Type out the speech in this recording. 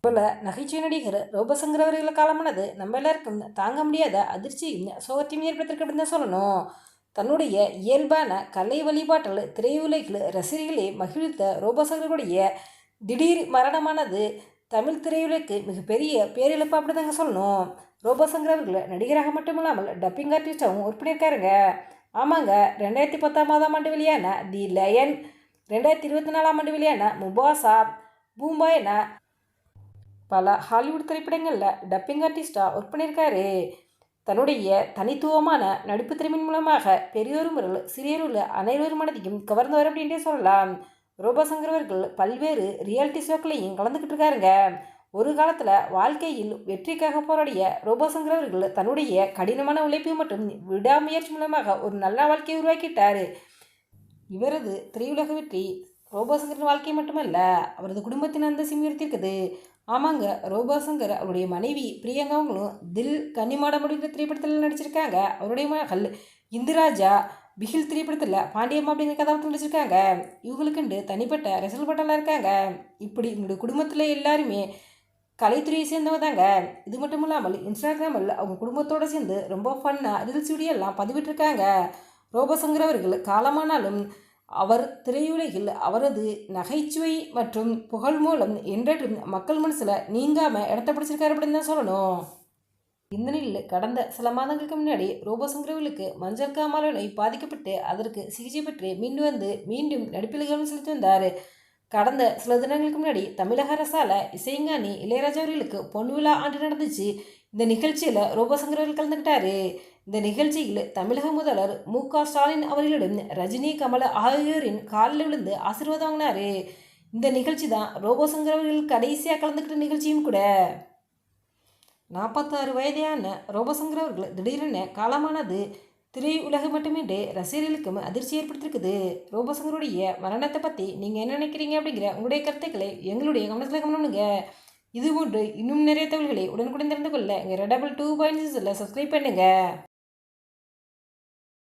போல நகைச்சுவை நடிகர் ரோபசங்கர் அவர்கள் காலமானது நம்ம எல்லாருக்கும் தாங்க முடியாத அதிர்ச்சியும் சோகத்தையும் ஏற்படுத்திருக்கு அப்படின்னு தான் சொல்லணும். தன்னுடைய இயல்பான கலை வழிபாட்டில் திரையுலகில் ரசிகர்களை மகிழ்த்த ரோபசங்கருடைய திடீர் மரணமானது தமிழ் திரையுலகுக்கு மிகப்பெரிய பேரிழப்பு அப்படி தாங்க சொல்லணும். ரோபசங்கர் அவர்கள் நடிகராக மட்டுமில்லாமல் டப்பிங் ஆர்டிஸ்டாகவும் ஒர்க் பண்ணியிருக்காருங்க. ஆமாங்க, 2010ஆம் ஆண்டு வெளியான தி லயன், 2024ஆம் ஆண்டு வெளியான முபாசா, பூம்பா என பல ஹாலிவுட் திரைப்படங்களில் டப்பிங் ஆர்டிஸ்டாக ஒர்க் பண்ணியிருக்காரு. தன்னுடைய தனித்துவமான நடிப்பு திறமையின் மூலமாக பெரியோர் முதல் சிறியோர் அனைவரும் மனதையும் கவர்ந்தவர் அப்படின்ட்டே சொல்லலாம். ரோபசங்கர் அவர்கள் பல்வேறு ரியாலிட்டி ஷோக்களையும் கலந்துக்கிட்டு இருக்காருங்க. ஒரு காலத்தில் வாழ்க்கையில் வெற்றிக்காக போராடிய ரோபசங்கர் அவர்கள் தன்னுடைய கடினமான உழைப்பு மற்றும் விடாமுயற்சி மூலமாக ஒரு நல்ல வாழ்க்கையை உருவாக்கிட்டார். இவரது திரையுலக வெற்றி ரோபோசங்கரின் வாழ்க்கை மட்டுமல்ல, அவரது குடும்பத்தின் அந்தஸ்தையும் உயர்த்தியிருக்குது. ஆமாங்க, ரோபோசங்கர் அவருடைய மனைவி பிரியங்காவங்களும் தில் கன்னிமாடம் அப்படிங்கிற திரைப்படத்தில் நடிச்சிருக்காங்க. அவருடைய மகள் இந்திராஜா பிகில் திரைப்படத்தில் பாண்டியம்மா அப்படிங்கிற கதாபாத்திரம் நடிச்சிருக்காங்க. இவங்களுக்குண்டு தனிப்பட்ட ரசிகர்கள் பட்டெல்லாம் இருக்காங்க. இப்படி உங்களுடைய குடும்பத்தில் எல்லாருமே கலைத்துறையை சேர்ந்தவங்க தாங்க. இது மட்டும் இல்லாமல் இன்ஸ்டாகிராமில் அவங்க குடும்பத்தோடு சேர்ந்து ரொம்ப ஃபன்னாக ரீல்ஸ் வீடியோ எல்லாம் பதிவிட்டிருக்காங்க. ரோபசங்கர் அவர்கள் காலமானாலும் அவர் திரையுலகில் அவரது நகைச்சுவை மற்றும் புகழ் மூலம் என்றும் மக்கள் மனசில் நீங்காமல் இடத்த பிடிச்சிருக்காரு அப்படின்னு தான் சொல்லணும். இந்த நிலையில் கடந்த சில மாதங்களுக்கு முன்னாடி ரோபசங்கர் அவர்களுக்கு மஞ்சள் காமாலை நோய் பாதிக்கப்பட்டு அதற்கு சிகிச்சை பெற்று மீண்டும் நடிப்பில் கவனம் செலுத்தி வந்தார். கடந்த சில தினங்களுக்கு முன்னாடி தமிழக அரசால் இசைஞானி இளையராஜா அவர்களுக்கு பொன் விழா ஆண்டு நடந்துச்சு. இந்த நிகழ்ச்சியில் ரோபசங்கர் அவர்கள் கலந்துக்கிட்டாரு. இந்த நிகழ்ச்சியில் தமிழக முதல்வர் மு.க.ஸ்டாலின் அவர்களிடம் ரஜினி, கமல் ஆகியோரின் காலில் விழுந்து ஆசீர்வாதம் வாங்கினாரு. இந்த நிகழ்ச்சி தான் ரோபசங்கர் அவர்கள் கடைசியாக கலந்துக்கிட்ட நிகழ்ச்சியும் கூட. 46 வயதான ரோபசங்கர் அவர்கள் திடீரென காலமானது திரையுலகம் மட்டுமின்றி ரசிகர்களுக்கும் அதிர்ச்சி ஏற்படுத்தியிருக்குது. ரோபசங்கருடைய மரணத்தை பற்றி நீங்கள் என்ன நினைக்கிறீங்க அப்படிங்கிற உங்களுடைய கருத்துக்களை எங்களுடைய கமெண்ட்ஸில் கமெண்ட். இதுபோன்று இன்னும் நிறைய தகவல்களை உடனுக்குடன் தெரிந்து கொள்ள எங்கள் 222.6 சப்ஸ்கிரைப் பண்ணுங்கள்.